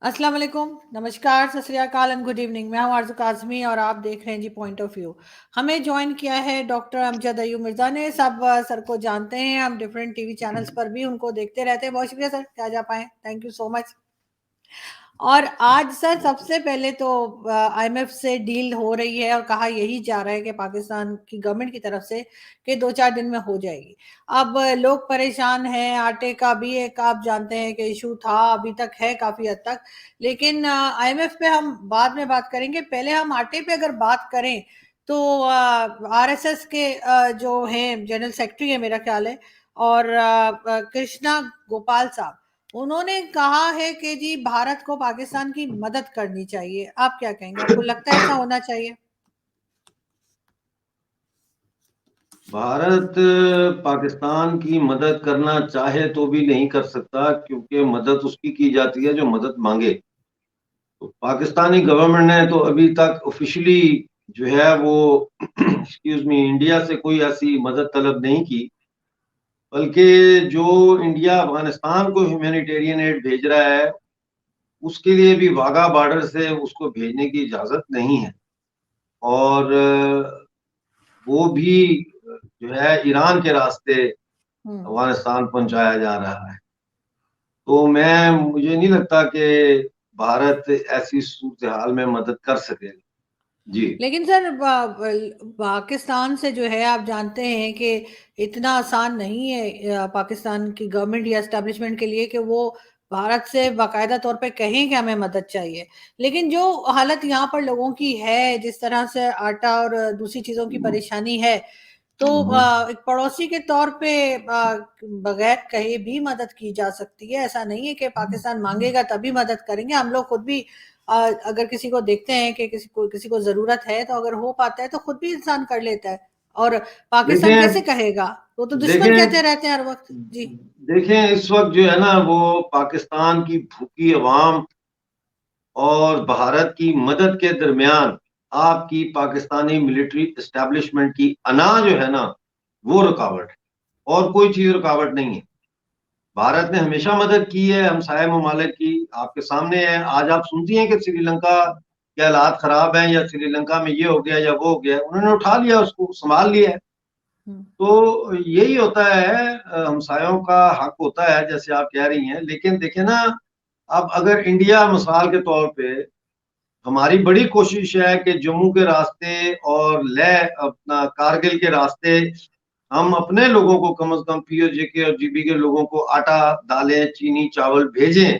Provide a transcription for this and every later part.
अस्सलाम वालेकुम, नमस्कार, सत श्री अकाल एंड गुड इवनिंग। मैं हूं आरज़ू काज़मी और आप देख रहे हैं जी पॉइंट ऑफ व्यू। हमें जॉइन किया है डॉक्टर अमजद अय्यूब मिर्ज़ा ने। सब सर को जानते हैं, हम डिफरेंट टीवी चैनल्स पर भी उनको देखते रहते हैं। बहुत शुक्रिया सर कि आज आप आए, थैंक यू सो मच। और आज सर सबसे पहले तो आईएमएफ से डील हो रही है और कहा यही जा रहा है कि पाकिस्तान की गवर्नमेंट की तरफ से कि 2-4 दिन में हो जाएगी। अब लोग परेशान हैं, आटे का भी एक आप जानते हैं कि इशू था, अभी तक है काफ़ी हद तक। लेकिन आईएमएफ पे हम बाद में बात करेंगे। पहले हम आटे पे अगर बात करें तो आरएसएस के जो हैं जनरल सेक्रेटरी है मेरा ख्याल है, और कृष्णा गोपाल साहब, उन्होंने कहा है कि जी भारत को पाकिस्तान की मदद करनी चाहिए। आप क्या कहेंगे? आपको लगता है ऐसा होना चाहिए? भारत पाकिस्तान की मदद करना चाहे तो भी नहीं कर सकता, क्योंकि मदद उसकी की जाती है जो मदद मांगे। तो पाकिस्तानी गवर्नमेंट ने तो अभी तक ऑफिशियली जो है वो एक्सक्यूज मी इंडिया से कोई ऐसी मदद तलब नहीं की। बल्कि जो इंडिया अफगानिस्तान को ह्यूमैनिटेरियन एड भेज रहा है, उसके लिए भी वाघा बॉर्डर से उसको भेजने की इजाजत नहीं है। और वो भी जो है ईरान के रास्ते हम्म। अफगानिस्तान पहुंचाया जा रहा है। तो मुझे नहीं लगता कि भारत ऐसी सूरत हाल में मदद कर सकेगा। जी। लेकिन सर पाकिस्तान से जो है आप जानते हैं कि इतना आसान नहीं है पाकिस्तान की गवर्नमेंट या एस्टेब्लिशमेंट के लिए कि वो भारत से बाकायदा तौर पे कहें कि हमें मदद चाहिए। लेकिन जो हालत यहाँ पर लोगों की है, जिस तरह से आटा और दूसरी चीजों की परेशानी है, तो एक पड़ोसी के तौर पे बगैर कहे भी मदद की जा सकती है। ऐसा नहीं है कि पाकिस्तान मांगेगा तभी मदद करेंगे। हम लोग खुद भी अगर किसी को देखते हैं कि किसी को जरूरत है, तो अगर हो पाता है तो खुद भी इंसान कर लेता है। और पाकिस्तान कैसे देखें कहेगा? वो तो दुश्मन देखें कहते रहते हैं हर वक्त। जी। देखें इस वक्त जो है ना वो पाकिस्तान की भूखी अवाम और भारत की मदद के दरमियान आपकी पाकिस्तानी मिलिट्री एस्टेब्लिशमेंट की अना जो है ना, वो रुकावट है। और कोई चीज रुकावट नहीं है। भारत ने हमेशा मदद की है हमसाय ममालिक की। आपके सामने है, आज आप सुनती हैं कि श्रीलंका के हालात खराब हैं या श्रीलंका में ये हो गया या वो हो गया, उन्होंने उठा लिया, उसको संभाल लिया है। हम्म। तो यही होता है, हमसायों का हक होता है जैसे आप कह रही हैं। लेकिन देखें ना, अब अगर इंडिया मिसाल के तौर पे, हमारी बड़ी कोशिश है कि जम्मू के रास्ते और लेह अपना कारगिल के रास्ते हम अपने लोगों को कम से कम पीओजे के और जीबी के लोगों को आटा, दालें, चीनी, चावल भेजें।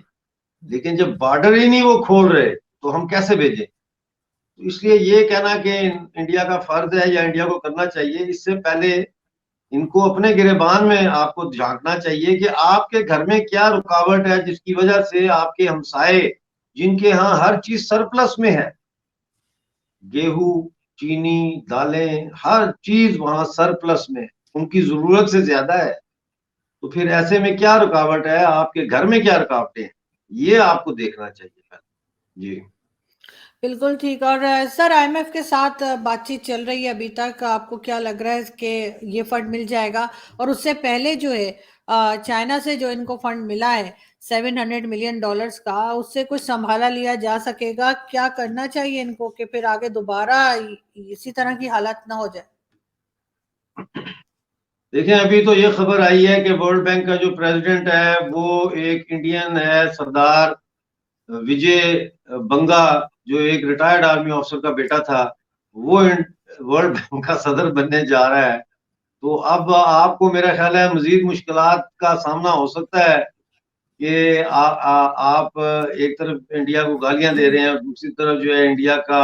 लेकिन जब बॉर्डर ही नहीं वो खोल रहे तो हम कैसे भेजें? तो इसलिए ये कहना कि इंडिया का फर्ज है या इंडिया को करना चाहिए, इससे पहले इनको अपने गिरेबान में आपको झांकना चाहिए कि आपके घर में क्या रुकावट है जिसकी वजह से आपके हमसाए, जिनके यहाँ हर चीज सरप्लस में है, गेहूं, चीनी, दालें, हर चीज वहां सरप्लस में है, उनकी जरूरत से ज्यादा है। तो फिर ऐसे में क्या रुकावट है, आपके घर में क्या रुकावटें हैं, ये आपको देखना चाहिए पहले। जी। बिल्कुल ठीक। और सर आईएमएफ के साथ बातचीत चल रही है अभी तक। आपको क्या लग रहा है कि ये फंड मिल जाएगा? और उससे पहले जो है चाइना से जो इनको फंड मिला है $700 मिलियन का, उससे कुछ संभाला लिया जा सकेगा? क्या करना चाहिए इनको कि फिर आगे दोबारा इसी तरह की हालत ना हो जाए? देखें, अभी तो ये खबर आई है कि वर्ल्ड बैंक का जो प्रेसिडेंट है वो एक इंडियन है, सरदार विजय बंगा, जो एक रिटायर्ड आर्मी ऑफिसर का बेटा था, वो वर्ल्ड बैंक का सदर बनने जा रहा है। तो अब आपको मेरा ख्याल है मजीद मुश्किलात का सामना हो सकता है कि आप एक तरफ इंडिया को गालियां दे रहे हैं और दूसरी तरफ जो है इंडिया का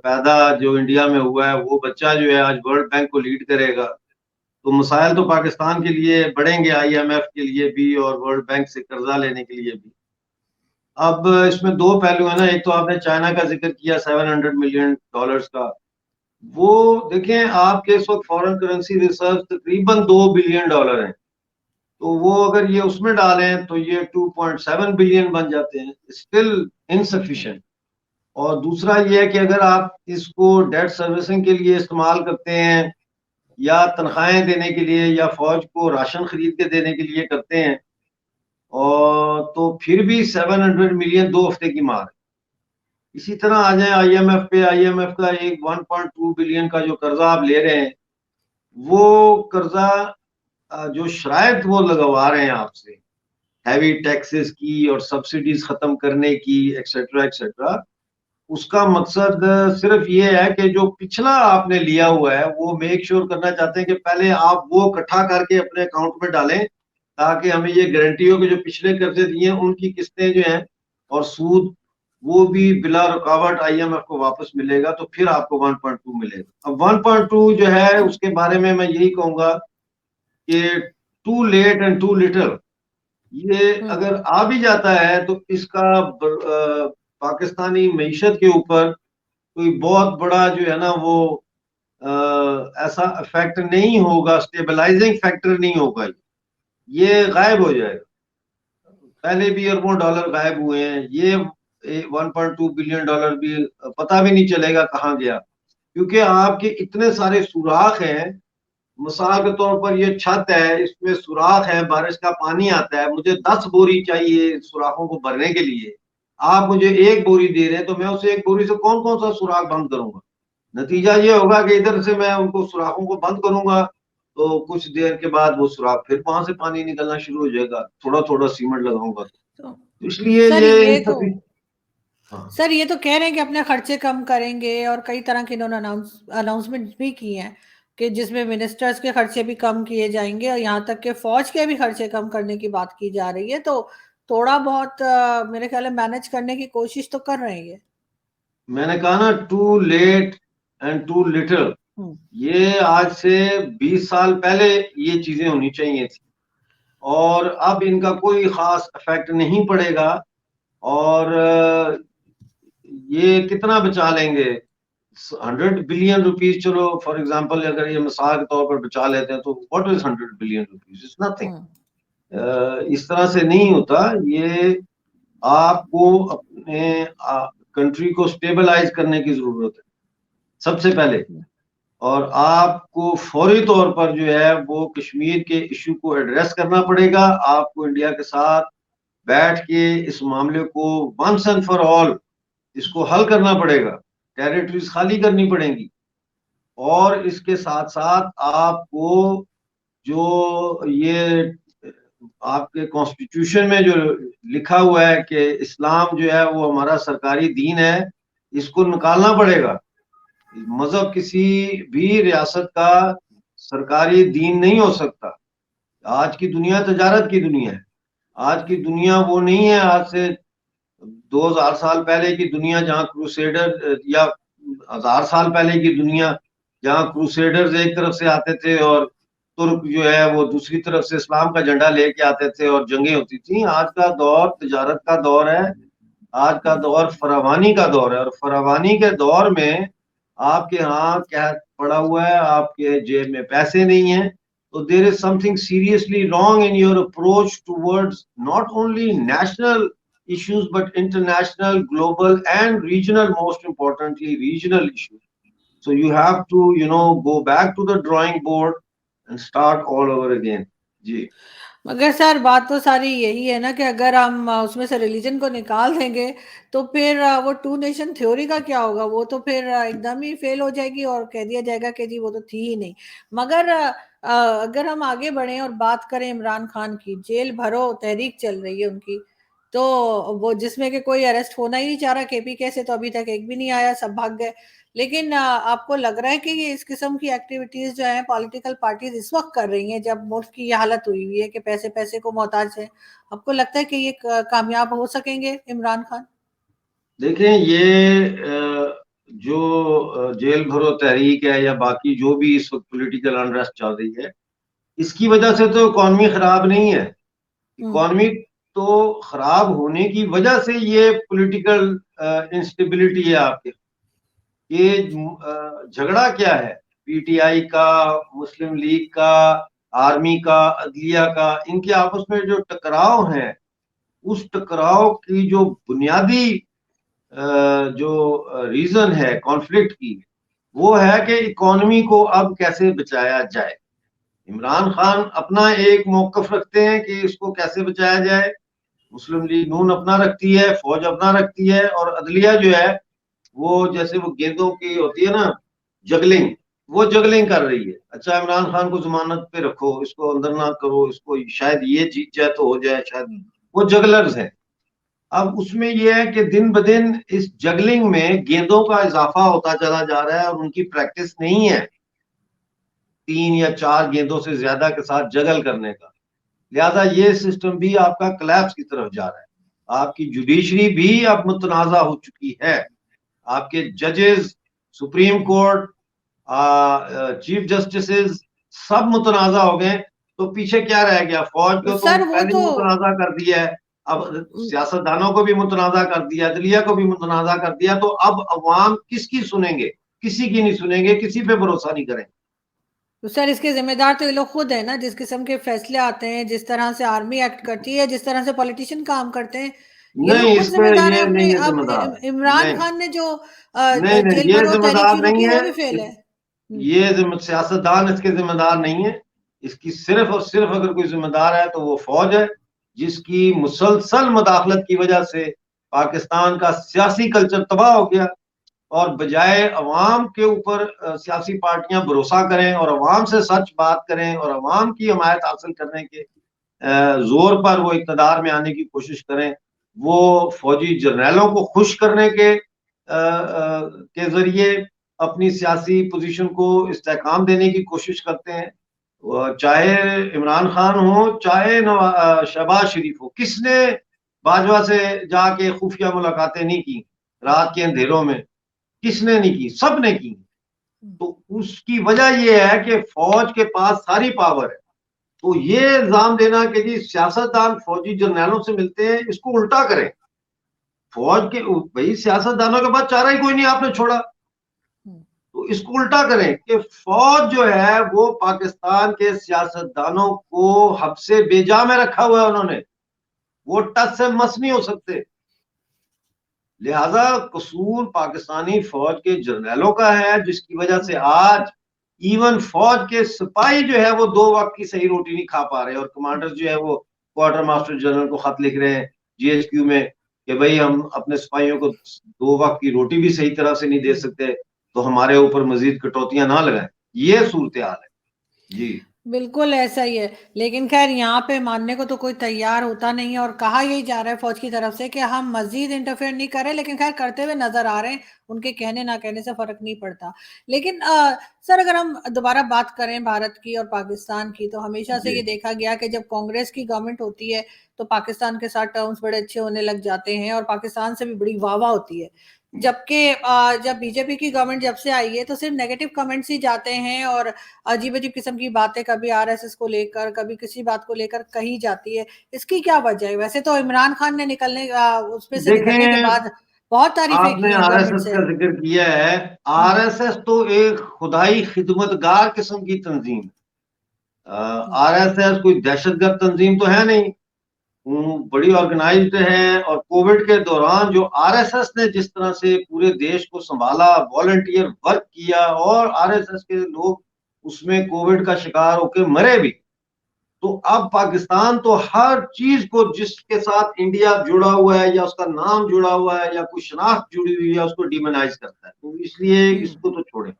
पैदा जो इंडिया में हुआ है वो बच्चा जो है आज वर्ल्ड बैंक को लीड करेगा। तो मसाइल तो पाकिस्तान के लिए बढ़ेंगे, आईएमएफ के लिए भी और वर्ल्ड बैंक से कर्जा लेने के लिए भी। अब इसमें दो पहलू है ना, एक तो आपने चाइना का जिक्र किया $700 मिलियन का। वो देखें, आपके इस वक्त फॉरेन करेंसी रिजर्व तकरीबन $2 बिलियन हैं। तो वो अगर ये उसमें डालें तो ये 2.7 बिलियन बन जाते हैं, स्टिल इनसफिशिएंट। और दूसरा ये है कि अगर आप इसको डेट सर्विसिंग के लिए इस्तेमाल करते हैं या तनख्वाहें देने के लिए या फौज को राशन खरीद के देने के लिए करते हैं, और तो फिर भी 700 मिलियन 2 हफ्ते की मार है। इसी तरह आ जाए आईएमएफ पे, आईएमएफ का एक 1.2 बिलियन का जो कर्जा आप ले रहे हैं, वो कर्जा जो शराइत वो लगवा रहे हैं आपसे, हैवी टैक्सेस की और सब्सिडीज खत्म करने की, एक्सेट्रा एक्सेट्रा, उसका मकसद सिर्फ ये है कि जो पिछला आपने लिया हुआ है वो मेक श्योर करना चाहते हैं कि पहले आप वो इकट्ठा करके अपने अकाउंट में डालें, ताकि हमें ये गारंटी हो कि जो पिछले कर्जे दिए हैं उनकी किस्तें जो हैं और सूद, वो भी बिला रुकावट आईएमएफ को वापस मिलेगा, तो फिर आपको 1.2 मिलेगा। अब 1.2 जो है उसके बारे में मैं यही कहूंगा कि too late and too little, ये अगर आ भी जाता है तो इसका पाकिस्तानी मीशत के ऊपर कोई बहुत बड़ा जो है ना वो ऐसा इफेक्ट नहीं होगा, स्टेबलाइजिंग फैक्टर नहीं होगा, ये गायब हो जाएगा। पहले भी अरबों डॉलर गायब हुए हैं, ये 1.2 बिलियन डॉलर भी पता भी नहीं चलेगा कहाँ गया, क्योंकि आपके इतने सारे सुराख हैं। मिसाल के तौर पर ये छत है, इसमें सुराख है, बारिश का पानी आता है, मुझे 10 बोरी चाहिए सुराखों को भरने के लिए, आप मुझे 1 बोरी दे रहे हैं, तो मैं उस 1 बोरी से कौन कौन सा सुराख बंद करूंगा? नतीजा ये होगा कि इधर से मैं उनको सुराखों को बंद करूंगा, तो कुछ देर के बाद वो सुराख फिर वहां से पानी निकलना शुरू हो जाएगा, थोड़ा थोड़ा सीमेंट लगाऊंगा तो तो इसलिए सर ये ये इन तो सभी। हाँ, सर ये तो कह रहे हैं कि अपने खर्चे कम करेंगे, और कई तरह के इन्होंने अनाउंसमेंट भी किए हैं कि जिसमें मिनिस्टर्स के खर्चे भी कम किए जाएंगे, और यहाँ तक कि फौज के भी खर्चे कम करने की बात की जा रही है। तो थोड़ा बहुत मेरे ख्याल है मैनेज करने की कोशिश तो कर रहे हैं ये। मैंने कहा ना, too late and too little, hmm. ये आज से 20 साल पहले ये चीजें होनी चाहिए थी, और अब इनका कोई खास इफेक्ट नहीं पड़ेगा। और ये कितना बचा लेंगे? 100 बिलियन रुपीज, चलो फॉर एग्जांपल अगर ये मिसाल के तौर पर बचा लेते हैं, तो what is 100 billion rupees? It's nothing. Hmm. इस तरह से नहीं होता ये। आपको अपने कंट्री को स्टेबलाइज करने की जरूरत है सबसे पहले, और आपको फौरी तौर पर जो है वो कश्मीर के इशू को एड्रेस करना पड़ेगा। आपको इंडिया के साथ बैठ के इस मामले को वंस एंड फॉर ऑल इसको हल करना पड़ेगा, टेरिटरीज खाली करनी पड़ेंगी। और इसके साथ साथ आपको जो ये आपके कॉन्स्टिट्यूशन में जो लिखा हुआ है कि इस्लाम जो है वो हमारा सरकारी दीन है, इसको निकालना पड़ेगा। मजहब किसी भी रियासत का सरकारी दीन नहीं हो सकता। आज की दुनिया तजारत की दुनिया है। आज की दुनिया वो नहीं है, आज से 2000 साल पहले की दुनिया जहाँ क्रूसेडर, या 1000 साल पहले की दुनिया जहाँ क्रूसेडर्स एक तरफ से आते थे और तुर्क जो है वो दूसरी तरफ से इस्लाम का झंडा लेके आते थे और जंगें होती थी। आज का दौर तजारत का दौर है, आज का दौर फरावानी का दौर है, और फरावानी के दौर में आपके यहाँ क्या पड़ा हुआ है? आपके जेब में पैसे नहीं है, तो there is something seriously wrong in your approach towards not only national issues but international, global and regional, most importantly regional issues. So you have to, go back to the drawing board and start all over again. जी। मगर sir बात तो सारी यही है ना कि अगर हम उसमें से रिलीजन को निकाल देंगे, तो फिर वो टू नेशन थ्योरी का क्या होगा? वो तो फिर एकदम ही फेल हो जाएगी, और कह दिया जाएगा कि जी वो तो थी ही नहीं। मगर अगर हम आगे बढ़े और बात करें इमरान खान की, जेल भरो तहरीक चल रही है उनकी, तो वो जिसमें कि कोई अरेस्ट होना ही नहीं चाह रहा, केपीके से तो अभी तक एक भी नहीं आया, सब भाग गए। लेकिन आपको लग रहा है कि ये इस किस्म की एक्टिविटीज जो है पॉलिटिकल पार्टीज इस वक्त कर रही हैं, जब मुल्क की ये हालत हुई हुई है कि पैसे पैसे को मोहताज है, आपको लगता है कि ये कामयाब हो सकेंगे इमरान खान? देखें, ये जो जेल भरो तहरीक है या बाकी जो भी इस वक्त पॉलिटिकल अनरेस्ट चल रही है, इसकी वजह से तो इकॉनमी खराब नहीं है। हम्म। इकॉनमी तो खराब होने की वजह से ये पॉलिटिकल इंस्टेबिलिटी है आपके। ये झगड़ा क्या है? पीटीआई का, मुस्लिम लीग का, आर्मी का, अदलिया का, इनके आपस में जो टकराव है, उस टकराव की जो बुनियादी जो रीजन है कॉन्फ्लिक्ट की, वो है कि इकोनॉमी को अब कैसे बचाया जाए। इमरान खान अपना एक मौकफ रखते हैं कि इसको कैसे बचाया जाए, मुस्लिम लीग नून अपना रखती है, फौज अपना रखती है, और अदलिया जो है वो जैसे वो गेंदों की होती है ना, जगलिंग, वो जगलिंग कर रही है। अच्छा, इमरान खान को जमानत पे रखो, इसको अंदर ना करो, इसको शायद ये जीत जाए तो हो जाए, शायद। वो जगलर्स हैं। अब उसमें यह है कि दिन ब दिन इस जगलिंग में गेंदों का इजाफा होता चला जा रहा है और उनकी प्रैक्टिस नहीं है 3 या 4 गेंदों से ज्यादा के साथ जगल करने का। लिहाजा ये सिस्टम भी आपका कोलैप्स की तरफ जा रहा है। आपकी जुडिशरी भी अब मुतनाज़ा हो चुकी है। आपके जजेस, सुप्रीम कोर्ट, चीफ जस्टिस सब मुतनाज़ा हो गए। तो पीछे क्या रह गया? फौज को तो सर वो पहले ही तो मुतनाज़ा कर दिया है, अब सियासतदानों को भी मुतनाज़ा कर दिया, अदलिया को भी मुतनाज़ा कर दिया। तो अब अवाम किसकी सुनेंगे? किसी की नहीं सुनेंगे, किसी पे भरोसा नहीं करेंगे। तो सर इसके जिम्मेदार तो ये लोग खुद है ना, जिस किस्म के फैसले आते हैं, जिस तरह से आर्मी एक्ट करती है, जिस तरह से पॉलिटिशियन काम करते हैं, ये नहीं, लोग खुद इस पे जिम्मेदार है ये अपने। नहीं है अब जिम्मेदार। इमरान नहीं, खान ने जो नहीं, नहीं, जेल ये भरो तहरीक जिम्मेदार शुरू नहीं की, है। वो भी फेल है। ये सियासतदान इसके जिम्मेदार नहीं है। इसकी सिर्फ और सिर्फ अगर कोई जिम्मेदार है तो वो फौज है, जिसकी मुसलसल मुदाखलत की वजह से पाकिस्तान का सियासी कल्चर तबाह हो गया। और बजाय अवाम के ऊपर सियासी पार्टियां भरोसा करें और अवाम से सच बात करें और अवाम की हमायत हासिल करने के जोर पर वो इक़्तिदार में आने की कोशिश करें, वो फौजी जर्नैलों को खुश करने के जरिए अपनी सियासी पोजीशन को इस्तेहकाम देने की कोशिश करते हैं। चाहे इमरान खान हो, चाहे शहबाज शरीफ हो, किसने बाजवा से जाके खुफिया मुलाकातें नहीं की रात के अंधेरों में? किसने नहीं की? सब ने की। तो उसकी वजह यह है कि फौज के पास सारी पावर है। तो ये इल्जाम देना कि जी सियासतदान फौजी जर्नैलों से मिलते हैं, इसको उल्टा करें। फौज के भाई सियासतदानों के बाद चारा ही कोई नहीं आपने छोड़ा, तो इसको उल्टा करें कि फौज जो है वो पाकिस्तान के सियासतदानों को हब्से बेजा में रखा हुआ है उन्होंने, वो टच से मस नहीं हो सकते। लिहाजा कसूर पाकिस्तानी फौज के जर्नैलों का है, जिसकी वजह से आज इवन फौज के सिपाही जो है वो 2 वक्त की सही रोटी नहीं खा पा रहे, और कमांडर जो है वो क्वार्टर मास्टर जनरल को खत लिख रहे हैं जीएचक्यू में कि भाई हम अपने सिपाहियों को 2 वक्त की रोटी भी सही तरह से नहीं दे सकते, तो हमारे ऊपर मजीद कटौतियां ना लगाएं। ये सूरत हाल है जी। बिल्कुल ऐसा ही है, लेकिन खैर यहाँ पे मानने को तो कोई तैयार होता नहीं है, और कहा यही जा रहा है फौज की तरफ से कि हम मजीद इंटरफेयर नहीं कर रहे, लेकिन खैर करते हुए नजर आ रहे हैं। उनके कहने ना कहने से फर्क नहीं पड़ता। लेकिन सर अगर हम दोबारा बात करें भारत की और पाकिस्तान की, तो हमेशा से जी, ये देखा गया कि जब कांग्रेस की गवर्नमेंट होती है तो पाकिस्तान के साथ टर्म्स बड़े अच्छे होने लग जाते हैं और पाकिस्तान से भी बड़ी वाह वाह होती है। जबकि जब बीजेपी की गवर्नमेंट जब से आई है तो सिर्फ नेगेटिव कमेंट्स ही जाते हैं, और अजीब अजीब किस्म की बातें कभी आरएसएस को लेकर, कभी किसी बात को लेकर कही जाती है। इसकी क्या वजह है? वैसे तो इमरान खान ने उसमें से निकलने के देखें, बाद बहुत तारीफें आपने की हैं गवर्नमेंट आरएसएस से। का जिक्र किया है। हम्म, आरएसएस तो एक खुदाई खिदमतगार किस्म की तंजीम है। हम्म, आरएसएस कोई दहशतगर्द तंजीम तो है नहीं, बड़ी ऑर्गेनाइज्ड है। और कोविड के दौरान जो आरएसएस ने जिस तरह से पूरे देश को संभाला, वॉलंटियर वर्क किया, और आरएसएस के लोग उसमें कोविड का शिकार होकर मरे भी। तो अब पाकिस्तान तो हर चीज को जिसके साथ इंडिया जुड़ा हुआ है या उसका नाम जुड़ा हुआ है या कोई शनाख्त जुड़ी हुई है उसको डिमोनाइज करता है, तो इसलिए हम्म, इसको तो छोड़े।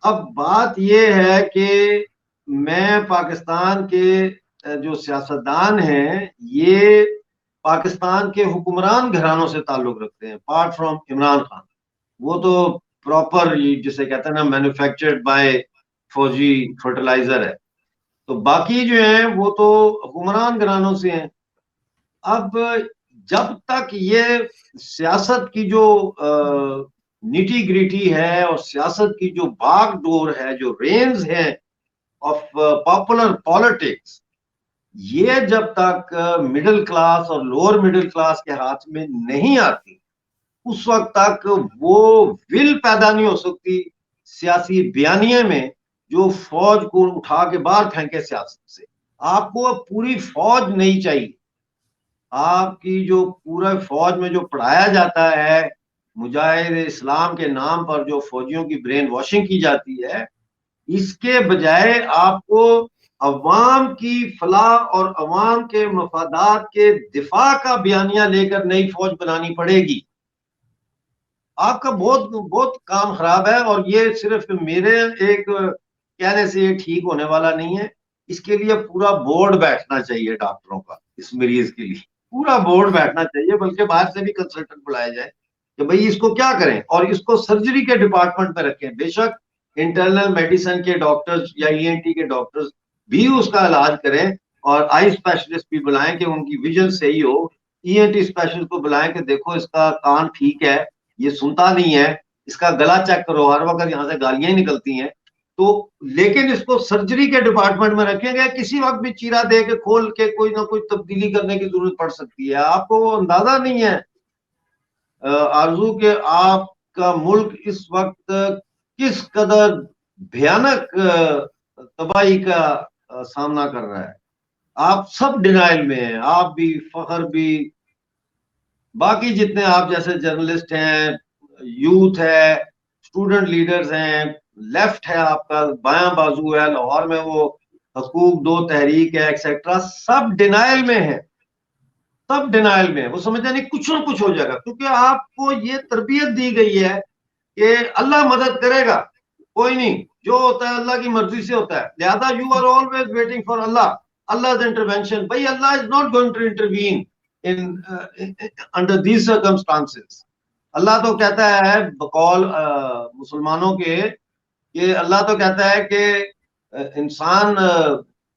अब बात यह है कि मैं पाकिस्तान के जो सियासतदान हैं, ये पाकिस्तान के हुक्मरान घरानों से ताल्लुक रखते हैं, अपार्ट फ्रॉम इमरान खान। वो तो प्रॉपर जिसे कहते हैं ना, मैन्युफैक्चर्ड बाय फौजी फर्टिलाइजर है। तो बाकी जो है वो तो हुक्मरान घरानों से हैं। अब जब तक ये सियासत की जो निटी ग्रिटी है और सियासत की जो बागडोर है, जो रेंज है ऑफ पॉपुलर पॉलिटिक्स, ये जब तक मिडिल क्लास और लोअर मिडिल क्लास के हाथ में नहीं आती, उस वक्त तक वो विल पैदा नहीं हो सकती सियासी बयानिए में जो फौज को उठा के बाहर फेंके सियासत से। आपको पूरी फौज नहीं चाहिए। आपकी जो पूरा फौज में जो पढ़ाया जाता है, मुजाहिद इस्लाम के नाम पर जो फौजियों की ब्रेन वॉशिंग की जाती है, इसके बजाय आपको अवाम की फलाह और अवाम के मफादात के दिफा का बयानिया लेकर नई फौज बनानी पड़ेगी। आपका बहुत बहुत काम खराब है, और ये सिर्फ मेरे एक कहने से ये ठीक होने वाला नहीं है। इसके लिए पूरा बोर्ड बैठना चाहिए डॉक्टरों का, इस मरीज के लिए पूरा बोर्ड बैठना चाहिए, बल्कि बाहर से भी कंसल्टेंट बुलाया जाए कि भाई इसको क्या करें, और इसको सर्जरी के डिपार्टमेंट में रखें। बेशक इंटरनल मेडिसिन के डॉक्टर्स या ईएनटी के डॉक्टर्स भी उसका इलाज करें, और आई स्पेशलिस्ट भी बुलाएं कि उनकी विजन सही हो। ईएनटी स्पेशलिस्ट को बुलाएं कि देखो इसका कान ठीक है, ये सुनता नहीं है, इसका गला चेक करो, हर वक्त यहाँ से गालियां ही निकलती हैं। तो लेकिन इसको सर्जरी के डिपार्टमेंट में रखेंगे, किसी वक्त भी चीरा दे के खोल के कोई ना कोई तब्दीली करने की जरूरत पड़ सकती है। आपको वो अंदाजा नहीं है आरजू के आपका मुल्क इस वक्त किस कदर भयानक तबाही का सामना कर रहा है। आप सब डिनाइल में हैं, आप भी, फखर भी, बाकी जितने आप जैसे जर्नलिस्ट हैं, यूथ है, स्टूडेंट लीडर्स हैं, लेफ्ट है, आपका बायां बाजू है, लाहौर में वो हकूक दो तहरीक है एक्सेट्रा, सब डिनाइल में है, सब डिनाइल में है। वो समझते नहीं कुछ ना कुछ हो जाएगा, क्योंकि आपको ये तरबियत दी गई है कि अल्लाह मदद करेगा, कोई नहीं, जो होता है अल्लाह की मर्जी से होता है, लिहाजा you are always waiting for Allah, Allah intervention. भाई Allah is not going to intervene in under these circumstances. अल्लाह तो कहता है बकौल मुसलमानों के, ये अल्लाह तो कहता है कि इंसान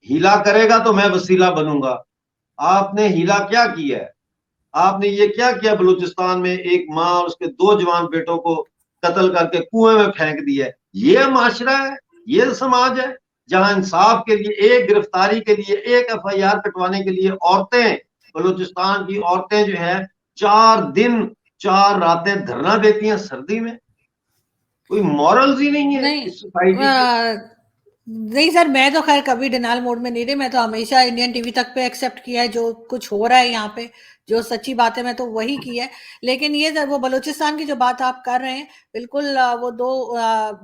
हीला करेगा तो मैं वसीला बनूंगा। आपने हीला क्या किया है? आपने ये क्या किया, बलूचिस्तान में एक माँ और उसके दो जवान बेटों को कत्ल करके कुएं में फेंक दिया है। ये माशरा है, ये समाज है जहां इंसाफ के लिए, एक गिरफ्तारी के लिए, एक एफआईआर कटवाने के लिए औरतें, बलूचिस्तान की औरतें जो है 4 दिन 4 रातें धरना देती हैं सर्दी में। कोई मॉरल्स ही नहीं है नहीं इस सोसाइटी के। नहीं सर, मैं तो खैर कभी डिनाल मोड में नहीं रही। मैं तो हमेशा इंडियन टीवी तक पे एक्सेप्ट किया है जो कुछ हो रहा है यहाँ पे, जो सच्ची बात है मैं तो वही की है। लेकिन ये सर वो बलूचिस्तान की जो बात आप कर रहे हैं, बिल्कुल वो दो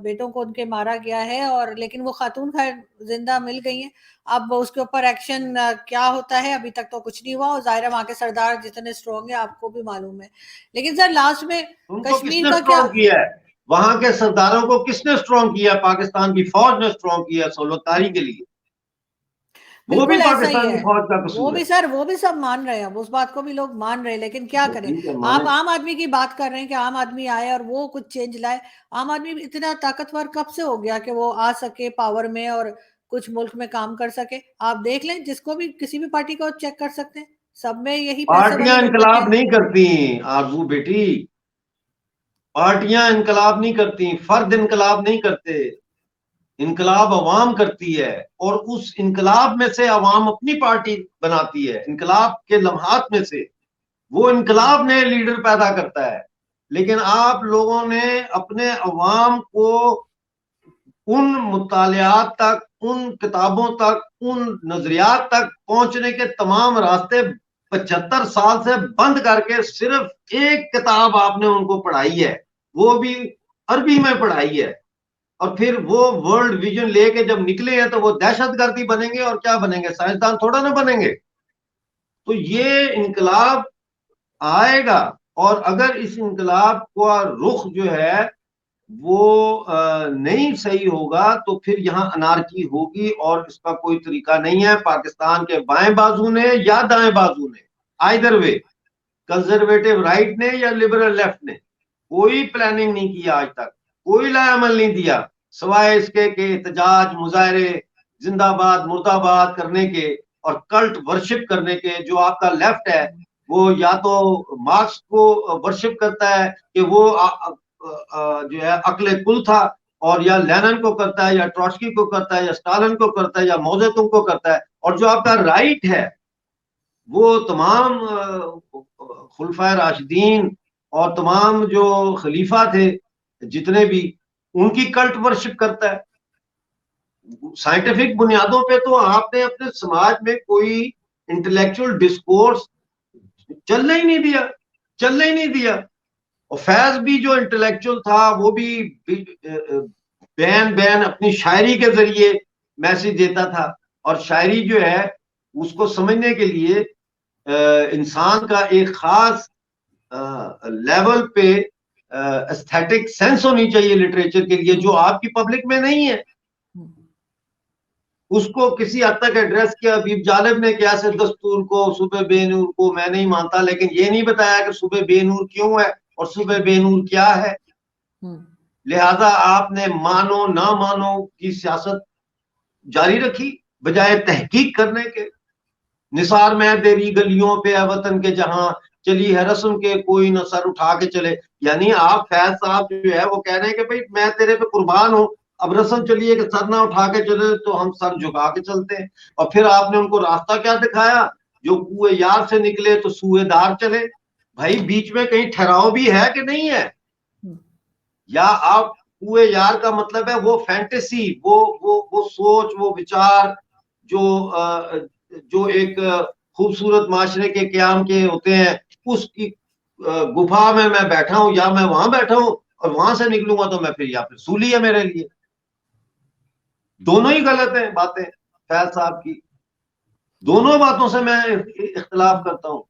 बेटों को उनके मारा गया है, और लेकिन वो खातून खैर जिंदा मिल गई हैं। अब उसके ऊपर एक्शन क्या होता है, अभी तक तो कुछ नहीं हुआ, और जाहिर है वहाँ के सरदार जितने स्ट्रॉन्ग है आपको भी मालूम है। लेकिन सर लास्ट में उनको कश्मीर किसने का क्या। स्ट्रॉन्ग किया है? वहां के सरदारों को किसने स्ट्रॉन्ग किया? पाकिस्तान की फौज ने स्ट्रॉन्ग किया सोलतारी के लिए। वो भी बिल्कुल ऐसा ही पाकिस्तान है। की फौज का वो कसूर भी है। सर, वो भी सब मान रहे हैं, अब उस बात को भी लोग मान रहे हैं, लेकिन क्या तो करें। ठीक है, आप माने। आम आदमी की बात कर रहे हैं कि आम आदमी आए और वो कुछ चेंज लाए। आम आदमी इतना ताकतवर कब से हो गया कि वो आ सके पावर में और कुछ मुल्क में काम कर सके। आप देख लें, जिसको भी किसी भी पार्टी को चेक कर सकते हैं, सब में यही पैसे वाले पार्टियां लोग बैठे इनकलाब हैं। नहीं करती आरजू बेटी, पार्टियां इनकलाब नहीं करती, फर्द इनकलाब नहीं करते, इनकलाब अवाम करती है। और उस इनकलाब में से अवाम अपनी पार्टी बनाती है, इनकलाब के लम्हात में से वो इनकलाब नए लीडर पैदा करता है। लेकिन आप लोगों ने अपने अवाम को उन मुतालियात तक, उन किताबों तक, उन नजरियात तक पहुंचने के तमाम रास्ते 75 साल से बंद करके सिर्फ एक किताब आपने उनको पढ़ाई है, वो भी अरबी में पढ़ाई है। और फिर वो वर्ल्ड विजन लेके जब निकले हैं तो वो दहशतगर्दी बनेंगे, और क्या बनेंगे, साइंसदान थोड़ा ना बनेंगे। तो ये इनकलाब आएगा, और अगर इस इनकलाब का रुख जो है वो नहीं सही होगा तो फिर यहाँ अनारकी होगी, और इसका कोई तरीका नहीं है। पाकिस्तान के बाएं बाजू ने या दाएं बाजू ने, आइदर वे, कंजर्वेटिव राइट ने या लिबरल लेफ्ट ने, कोई प्लानिंग नहीं किया आज तक, कोई लायामल नहीं दिया, सवाए इसके कि एहतजाज, मुजाहरे, जिंदाबाद मुर्दाबाद करने के और कल्ट वर्शिप करने के। जो आपका लेफ्ट है वो या तो मार्क्स को वर्शिप करता है कि वो जो है अक्ले कुल था, और या लेनिन को करता है, या ट्रॉट्स्की को करता है, या स्टालिन को करता है, या मौजेतुंग को करता है। और जो आपका राइट है वो तमाम खुलफाए राशिदीन और तमाम जो खलीफा थे जितने भी, उनकी कल्ट वर्शिप करता है। साइंटिफिक बुनियादों पे तो आपने अपने समाज में कोई इंटेलेक्चुअल डिस्कोर्स चलने ही नहीं दिया, चलने ही नहीं दिया। और फैज भी जो इंटेलेक्चुअल था वो भी बहन बहन अपनी शायरी के जरिए मैसेज देता था। और शायरी जो है उसको समझने के लिए इंसान का एक खास लेवल पे एस्थेटिक सेंस होनी चाहिए लिटरेचर के लिए, जो आपकी पब्लिक में नहीं है। उसको किसी हद तक एड्रेस किया हबीब जालिब ने, कैसे दस्तूर को, सुबह बेनूर को मैं नहीं मानता, लेकिन ये नहीं बताया कि सुबह बेनूर क्यों है और सुबह बेनूर क्या है। लिहाजा आपने मानो ना मानो की सियासत जारी रखी बजाय तहकीक करने के। निसार में तेरी गलियों पे है वतन के जहां, चली है रस्म के कोई न सर उठा के चले। यानी आप फैज साहब जो है वो कह रहे हैं कि भाई मैं तेरे पे कुर्बान हूं, अब रस्म चलिए कि सर ना उठा के चले तो हम सर झुका के चलते हैं। और फिर आपने उनको रास्ता क्या दिखाया, जो कुएं यार से निकले तो सूएदार चले। भाई बीच में कहीं ठहराव भी है कि नहीं है? या आप कुएं यार का मतलब है वो फैंटेसी, वो सोच, वो विचार जो एक खूबसूरत माशरे के क्याम के होते हैं, उसकी गुफा में मैं बैठा हूं, या मैं वहां बैठा हूं और वहां से निकलूंगा तो मैं फिर, या फिर सूली है मेरे लिए। दोनों ही गलत है बातें फैज साहब की, दोनों बातों से मैं इख्तिलाफ करता हूं।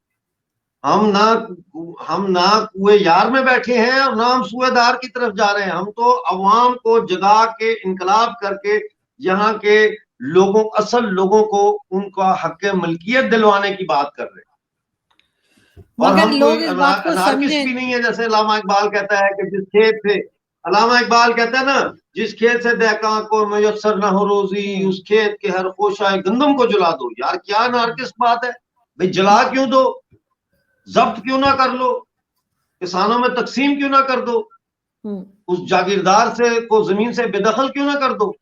हम ना कुएं यार में बैठे हैं और ना हम सूएदार की तरफ जा रहे हैं। हम तो अवाम को जगा के इनकलाब करके यहाँ के लोगों, असल लोगों को उनका हक मलकियत दिलवाने की बात कर रहे हैं। और मगर हम लोग कोई इस बात को अनारकिस्ट समझे। भी नहीं है, जैसे अल्लामा इकबाल कहता है कि जिस खेत से, अल्लामा इकबाल कहता है ना, जिस खेत से दहका को मुयस्सर न हो रोजी, उस खेत के हर खोशाए गंदम को जला दो। यार क्या अनारकिस्ट बात है भाई, जला क्यों दो, जब्त क्यों ना कर लो, किसानों में तकसीम क्यों ना कर दो, उस जागीरदार से को जमीन से बेदखल क्यों ना कर दो।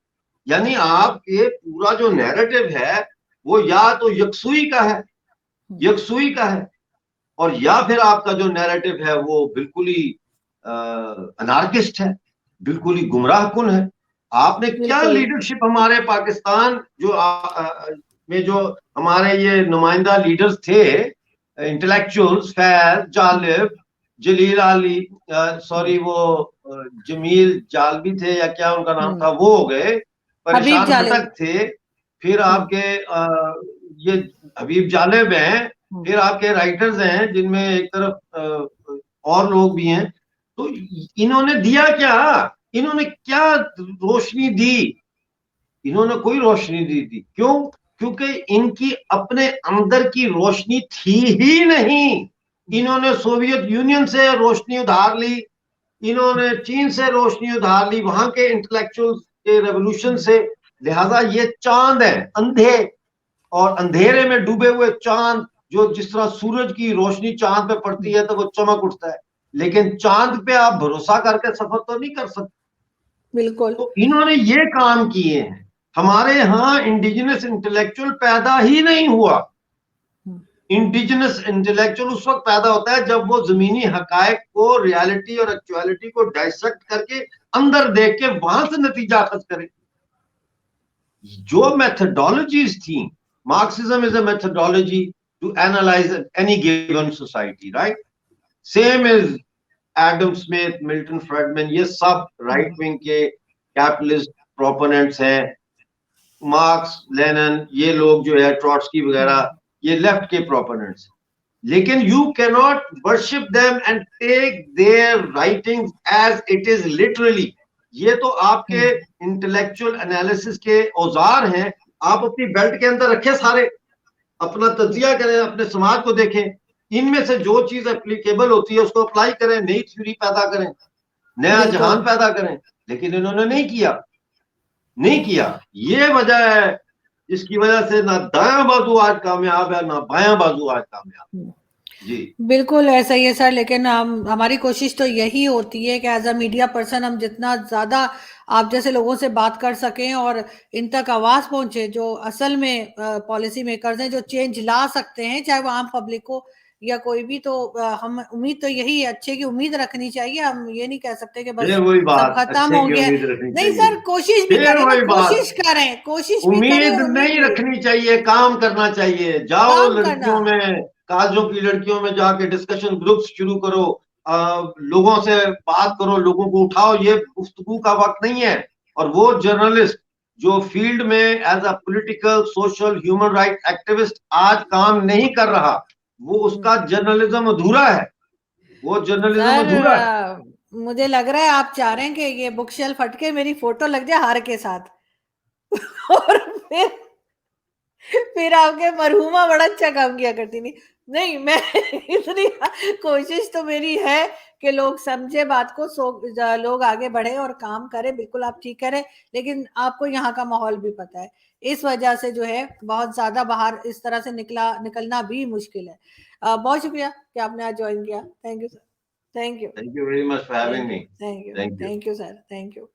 यानी आपके पूरा जो नैरेटिव है वो या तो यकसुई का है, यकसुई का है, और या फिर आपका जो नैरेटिव है वो बिल्कुल ही अनार्किस्ट है, बिल्कुल ही गुमराह कुन है। आपने क्या लीडरशिप हमारे पाकिस्तान में जो हमारे ये नुमाइंदा लीडर्स थे, इंटेलेक्चुअल्स, फैज, जालिब, जलील आली, सॉरी वो जमील जालबी थे या क्या उनका नाम था, वो हो गए, हबीब परेशान जालिब। भटक थे। फिर आपके ये हबीब जालिब हैं, फिर आपके राइटर्स हैं जिनमें एक तरफ और लोग भी हैं। तो इन्होंने दिया क्या, इन्होंने क्या रोशनी दी? इन्होंने कोई रोशनी दी थी, क्यों? क्योंकि इनकी अपने अंदर की रोशनी थी ही नहीं। इन्होंने सोवियत यूनियन से रोशनी उधार ली, इन्होंने चीन से रोशनी उधार ली, वहां के इंटेलेक्चुअल के रेवोल्यूशन से। लिहाजा ये चांद है अंधे, और अंधेरे में डूबे हुए चांद, जो जिस तरह सूरज की रोशनी चांद पे पड़ती है तो वो चमक उठता है, लेकिन चांद पे आप भरोसा करके सफर तो नहीं कर सकते। बिल्कुल। तो इन्होंने ये काम किए हैं। हमारे यहाँ इंडिजिनस इंटेलेक्चुअल पैदा ही नहीं हुआ। इंडिजिनस इंटेलेक्चुअल उस वक्त पैदा होता है जब वो जमीनी हकायक को, रियलिटी और एक्चुअलिटी को डाइसेक्ट करके अंदर देख के वहां से नतीजा अखज करे। जो मेथडोलॉजीज थी, Marxism is a methodology to analyse any given society, right? Same is Adam Smith, Milton Friedman, ये सब राइट विंग के कैपिटलिस्ट प्रोपोनेंट्स हैं। मार्क्स, लेनिन, ये लोग जो है, ट्रॉट्स्की वगैरह, ये लेफ्ट के प्रोपोनेंट्स। लेकिन you can not worship them and take their writings as it is literally. ये तो आपके इंटेलेक्चुअल एनालिसिस के औजार हैं। आप अपनी बेल्ट के अंदर रखें सारे, अपना तजिया करें, अपने समाज को देखें, इनमें से जो चीज एप्लीकेबल होती है उसको अप्लाई करें, नई थ्योरी पैदा करें, नया जहान पैदा करें। लेकिन इन्होंने नहीं किया, नहीं किया। ये वजह है जिसकी वजह से ना दायां बाजू आज कामयाब है ना बायां बाजू आज कामयाब। जी बिल्कुल ऐसा ही है सर, लेकिन हमारी कोशिश तो यही होती है कि एज अ मीडिया पर्सन हम जितना ज्यादा आप जैसे लोगों से बात कर सकें और इन तक आवाज पहुंचे जो असल में पॉलिसी मेकर्स हैं, जो चेंज ला सकते हैं, चाहे वो आम पब्लिक को या कोई भी। तो हम उम्मीद तो यही है, अच्छे की उम्मीद रखनी चाहिए। हम ये नहीं कह सकते कि बस वही सब बात, खत्म अच्छे हो की गया। उम्मीद रखनी नहीं चाहिए। सर, कोशिश भी फिर करें ना, वही बात, कोशिश भी करें उम्मीद और उम्मीद नहीं भी रखनी चाहिए, काम करना चाहिए। जाओ काम करना। लड़कियों में, कॉलेजों की लड़कियों में जाके डिस्कशन ग्रुप्स शुरू करो, लोगों से बात करो, लोगों को उठाओ। ये गुफ्तगू का वक्त नहीं है, और वो जर्नलिस्ट जो फील्ड में as a political, social, human right activist आज काम नहीं कर रहा, वो उसका जर्नलिज्म अधूरा है, वो जर्नलिज्म सर अधूरा है। मुझे लग रहा है आप चाह रहे हैं कि ये बुक शेल्फ हटके मेरी फोटो लग जाए हार के साथ और फिर आपके मरहुमा बड़ा अच्छा काम किया करती थी। नहीं मैं इतनी कोशिश तो मेरी है कि लोग समझे बात को, लोग आगे बढ़े और काम करें, बिल्कुल आप ठीक करें। लेकिन आपको यहाँ का माहौल भी पता है, इस वजह से जो है बहुत ज्यादा बाहर इस तरह से निकलना भी मुश्किल है। बहुत शुक्रिया कि आपने आज ज्वाइन किया। Thank you sir. Thank you. Thank you very much for having thank you. Me. Thank you. Thank you. Thank you sir. Thank you.